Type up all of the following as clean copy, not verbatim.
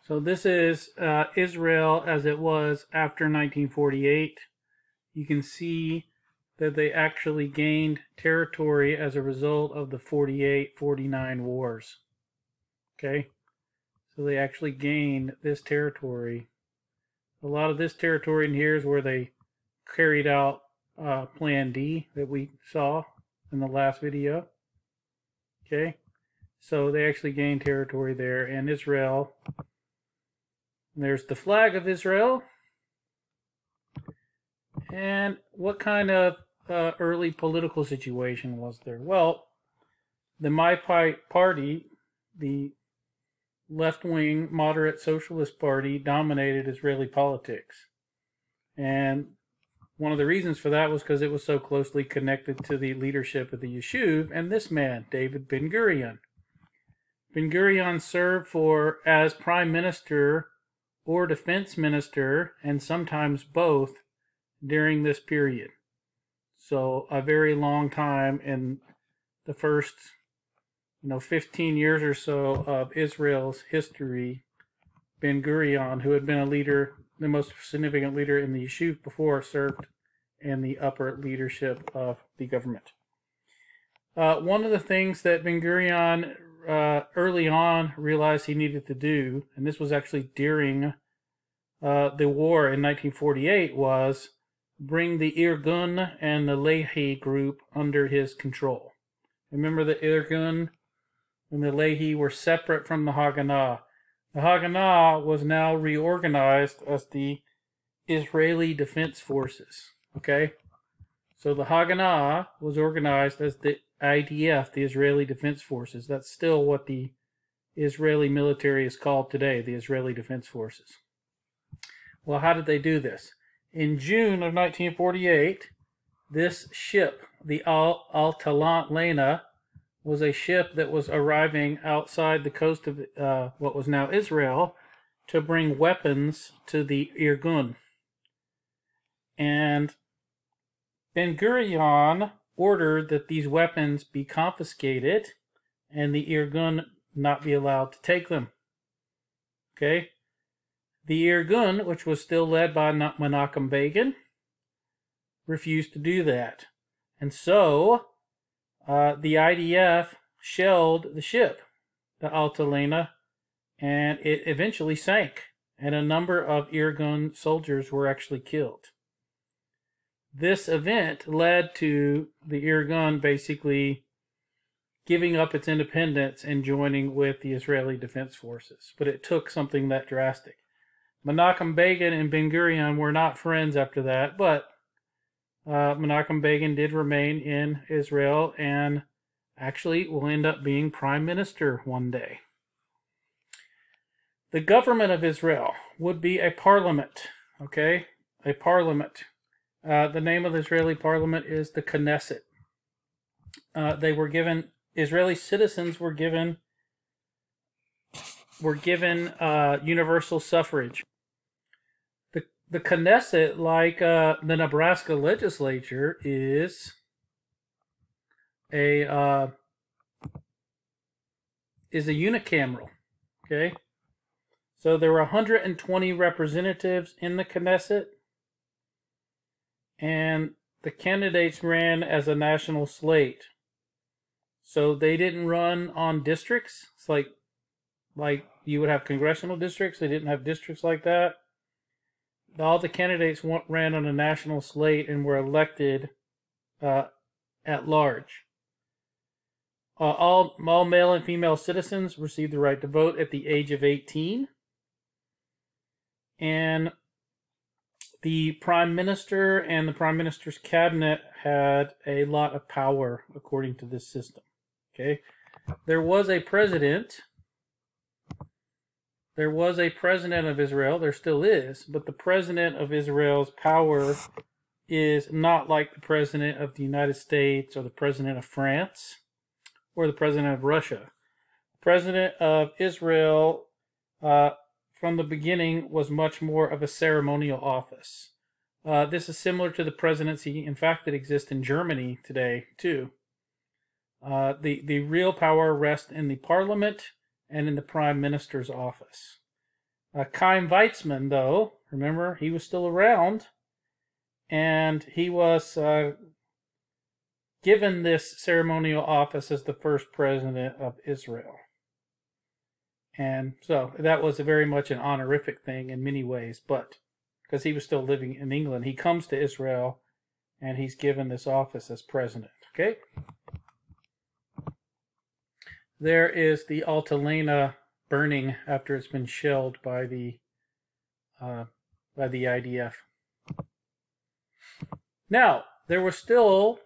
So this is Israel as it was after 1948. You can see that they actually gained territory as a result of the 48-49 wars. Okay, so they actually gained this territory. A lot of this territory in here is where they carried out Plan D that we saw in the last video. Okay, so they actually gained territory there, and Israel. There's the flag of Israel. And what kind of early political situation was there? Well, the Mapai Party, the left-wing moderate socialist party, dominated Israeli politics. And one of the reasons for that was because it was so closely connected to the leadership of the Yishuv and this man, David Ben-Gurion. Ben-Gurion served as prime minister or defense minister, and sometimes both, during this period. So a very long time in the first 15 years or so of Israel's history. Ben-Gurion, who had been a leader, the most significant leader in the Yishuv before, served in the upper leadership of the government. One of the things that Ben-Gurion early on realized he needed to do, and this was actually during the war in 1948, was bring the Irgun and the Lehi group under his control. Remember, the Irgun and the Lehi were separate from the Haganah. The Haganah was now reorganized as the Israeli Defense Forces. Okay? So the Haganah was organized as the IDF, the Israeli Defense Forces. That's still what the Israeli military is called today, the Israeli Defense Forces. Well, how did they do this? In June of 1948, this ship, the Al-Talant Lena, was a ship that was arriving outside the coast of what was now Israel to bring weapons to the Irgun. And Ben-Gurion ordered that these weapons be confiscated and the Irgun not be allowed to take them. Okay? The Irgun, which was still led by Menachem Begin, refused to do that. And so, the IDF shelled the ship, the Alta Lena, and it eventually sank. And a number of Irgun soldiers were actually killed. This event led to the Irgun basically giving up its independence and joining with the Israeli Defense Forces. But it took something that drastic. Menachem Begin and Ben-Gurion were not friends after that, but Menachem Begin did remain in Israel and actually will end up being prime minister one day. The government of Israel would be a parliament, okay? A parliament. The name of the Israeli parliament is the Knesset. Israeli citizens were given universal suffrage. The Knesset, like the Nebraska legislature, is a unicameral. Okay, so there were 120 representatives in the Knesset, and the candidates ran as a national slate. So they didn't run on districts. It's like you would have congressional districts. They didn't have districts like that. All the candidates ran on a national slate and were elected at large. All male and female citizens received the right to vote at the age of 18. And the prime minister and the prime minister's cabinet had a lot of power according to this system. Okay, there was a president. There was a president of Israel. There still is, but the president of Israel's power is not like the president of the United States or the president of France or the president of Russia. The president of Israel, from the beginning, was much more of a ceremonial office. This is similar to the presidency, in fact, that exists in Germany today, too. The real power rests in the parliament and in the prime minister's office. Chaim Weizmann, though, remember, he was still around, and he was given this ceremonial office as the first president of Israel. And so that was very much an honorific thing in many ways, but because he was still living in England, he comes to Israel and he's given this office as president. Okay? There is the Altalena burning after it's been shelled by the IDF. Now, there was still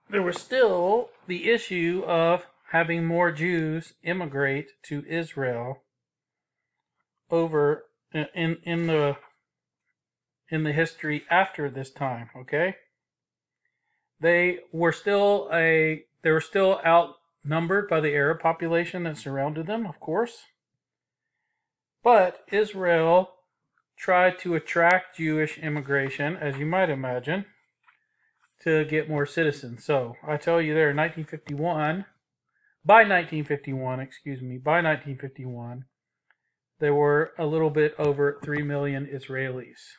the issue of having more Jews immigrate to Israel over in the history after this time. Okay, they were still outnumbered by the Arab population that surrounded them, of course. But Israel tried to attract Jewish immigration, as you might imagine, to get more citizens. So I tell you there, by 1951, there were a little bit over 3 million Israelis.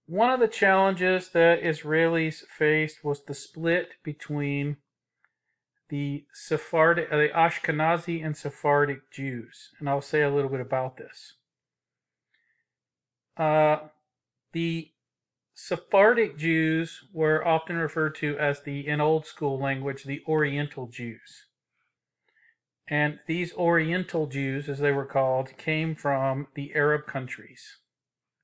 One of the challenges that Israelis faced was the split between the Ashkenazi and Sephardic Jews, and I'll say a little bit about this. The Sephardic Jews were often referred to as in old school language, the Oriental Jews. And these Oriental Jews, as they were called, came from the Arab countries.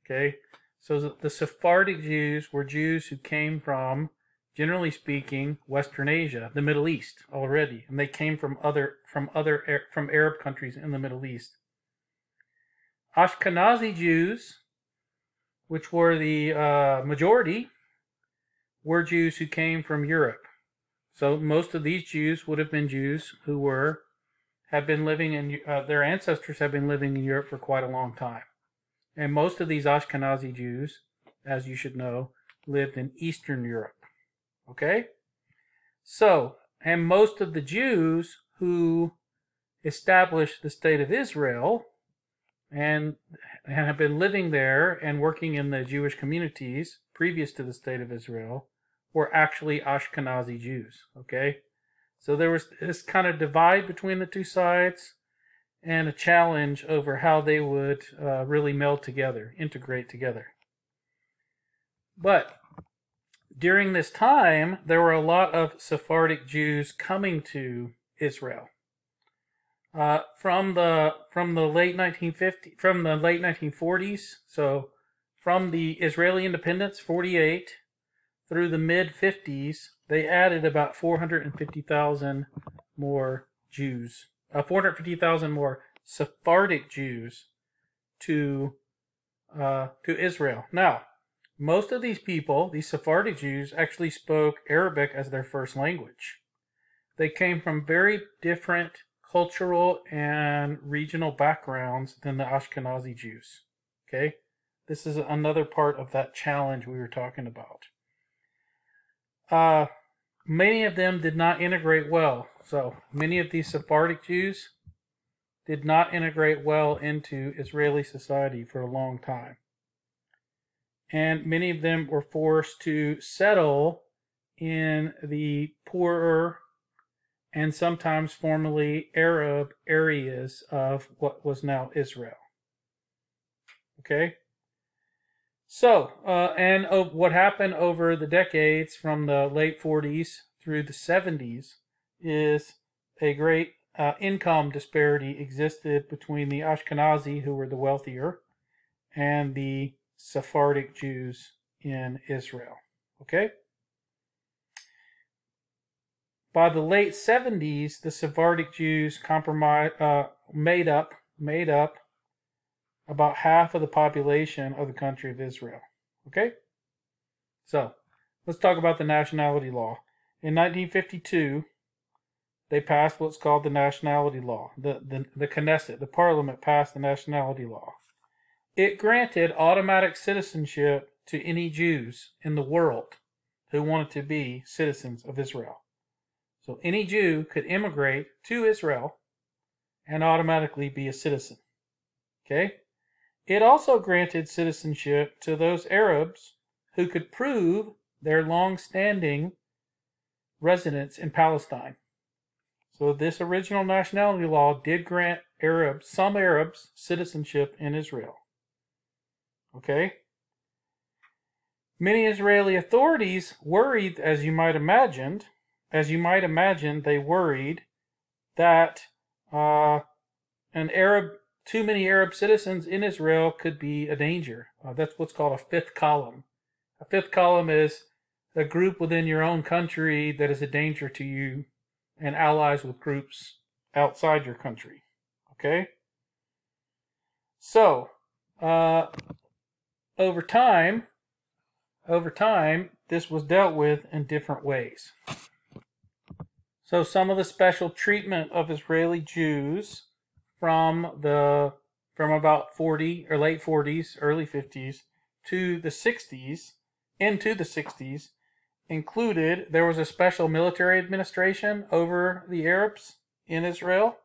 Okay? So the Sephardic Jews were Jews who came from, generally speaking, Western Asia, the Middle East already. And they came from Arab countries in the Middle East. Ashkenazi Jews, which were the majority, were Jews who came from Europe. So most of these Jews would have been Jews who have been living in, their ancestors have been living in Europe for quite a long time. And most of these Ashkenazi Jews, as you should know, lived in Eastern Europe. Okay? So, and most of the Jews who established the state of Israel and have been living there and working in the Jewish communities previous to the state of Israel were actually Ashkenazi Jews. Okay? So there was this kind of divide between the two sides and a challenge over how they would really meld together, integrate together. But during this time, there were a lot of Sephardic Jews coming to Israel. From the late 1940s, so from the Israeli independence, 48, through the mid-50s, they added about 450,000 more Jews, 450,000 more Sephardic Jews to Israel. Now, most of these people, these Sephardic Jews, actually spoke Arabic as their first language. They came from very different cultural and regional backgrounds than the Ashkenazi Jews. Okay? This is another part of that challenge we were talking about. Many of them did not integrate well. So many of these Sephardic Jews did not integrate well into Israeli society for a long time. And many of them were forced to settle in the poorer and sometimes formerly Arab areas of what was now Israel. Okay? So, and what happened over the decades from the late 40s through the 70s is a great income disparity existed between the Ashkenazi, who were the wealthier, and the Sephardic Jews in Israel. Okay? By the late 70s, the Sephardic Jews made up about half of the population of the country of Israel. Okay? So, let's talk about the nationality law. In 1952, they passed what's called the nationality law. The Knesset, the parliament, passed the nationality law. It granted automatic citizenship to any Jews in the world who wanted to be citizens of Israel. So any Jew could immigrate to Israel and automatically be a citizen. Okay? It also granted citizenship to those Arabs who could prove their long-standing residence in Palestine. So this original nationality law did grant some Arabs, citizenship in Israel. Okay? Many Israeli authorities worried, as you might imagine, they worried that too many Arab citizens in Israel could be a danger. That's what's called a fifth column. A fifth column is a group within your own country that is a danger to you and allies with groups outside your country. Okay? So, over time, this was dealt with in different ways. So some of the special treatment of Israeli Jews from about 40 or late 40s, early 50s to the 60s, into the 60s, included there was a special military administration over the Arabs in Israel.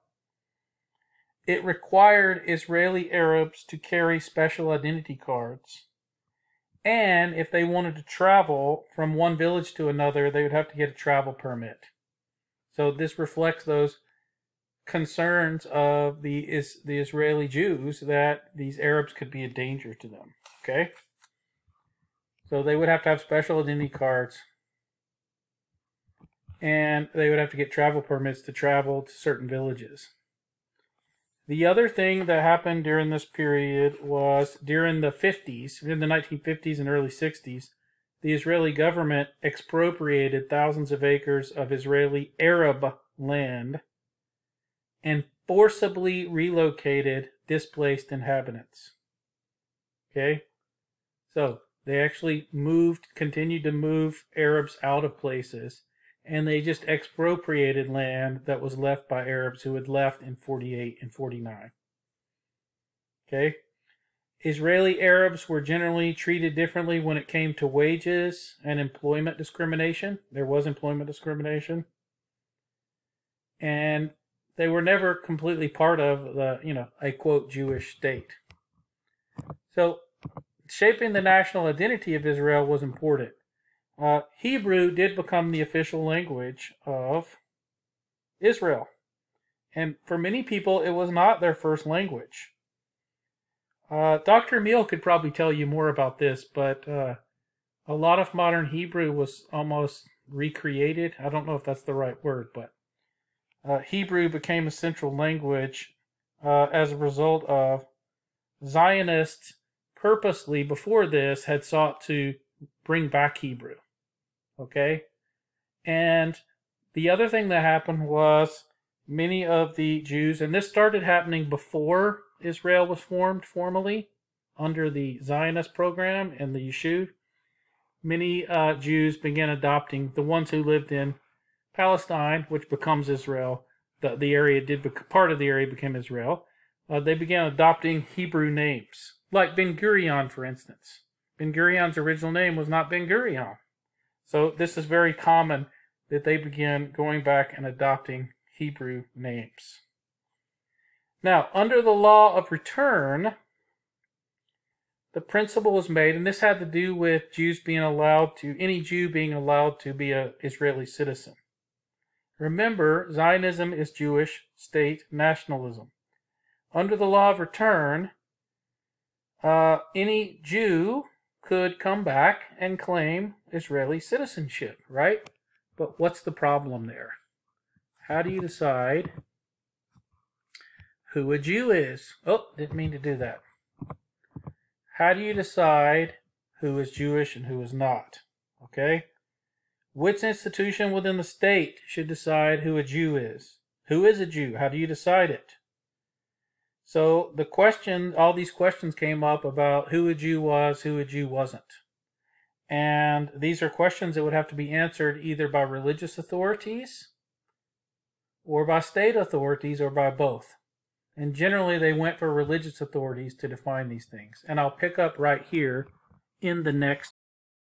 It required Israeli Arabs to carry special identity cards. And if they wanted to travel from one village to another, they would have to get a travel permit. So this reflects those concerns of the Israeli Jews that these Arabs could be a danger to them. Okay? So they would have to have special identity cards. And they would have to get travel permits to travel to certain villages. The other thing that happened during this period was during the 50s, in the 1950s and early 60s, the Israeli government expropriated thousands of acres of Israeli Arab land and forcibly relocated displaced inhabitants. Okay? So they actually continued to move Arabs out of places, and they just expropriated land that was left by Arabs who had left in 48 and 49. Okay? Israeli Arabs were generally treated differently when it came to wages and employment discrimination. There was employment discrimination. And they were never completely part of a quote Jewish state. So shaping the national identity of Israel was important. Hebrew did become the official language of Israel. And for many people, it was not their first language. Dr. Emil could probably tell you more about this, but a lot of modern Hebrew was almost recreated. I don't know if that's the right word, but Hebrew became a central language as a result of Zionists purposely, before this, had sought to bring back Hebrew. Okay? And the other thing that happened was many of the Jews, and this started happening before Israel was formed formally under the Zionist program and the Yeshuv. Many Jews began adopting, the ones who lived in Palestine, which becomes Israel. Part of the area became Israel. They began adopting Hebrew names, like Ben Gurion, for instance. Ben Gurion's original name was not Ben Gurion. So this is very common that they began going back and adopting Hebrew names. Now, under the law of return, the principle was made, and this had to do with any Jew being allowed to be an Israeli citizen. Remember, Zionism is Jewish state nationalism. Under the law of return, any Jew could come back and claim Israeli citizenship, right? But what's the problem there? How do you decide who a Jew is? Oh, didn't mean to do that. How do you decide who is Jewish and who is not? Okay? Which institution within the state should decide who a Jew is? Who is a Jew? How do you decide it? So all these questions came up about who a Jew was, who a Jew wasn't. And these are questions that would have to be answered either by religious authorities or by state authorities or by both. And generally they went for religious authorities to define these things. And I'll pick up right here in the next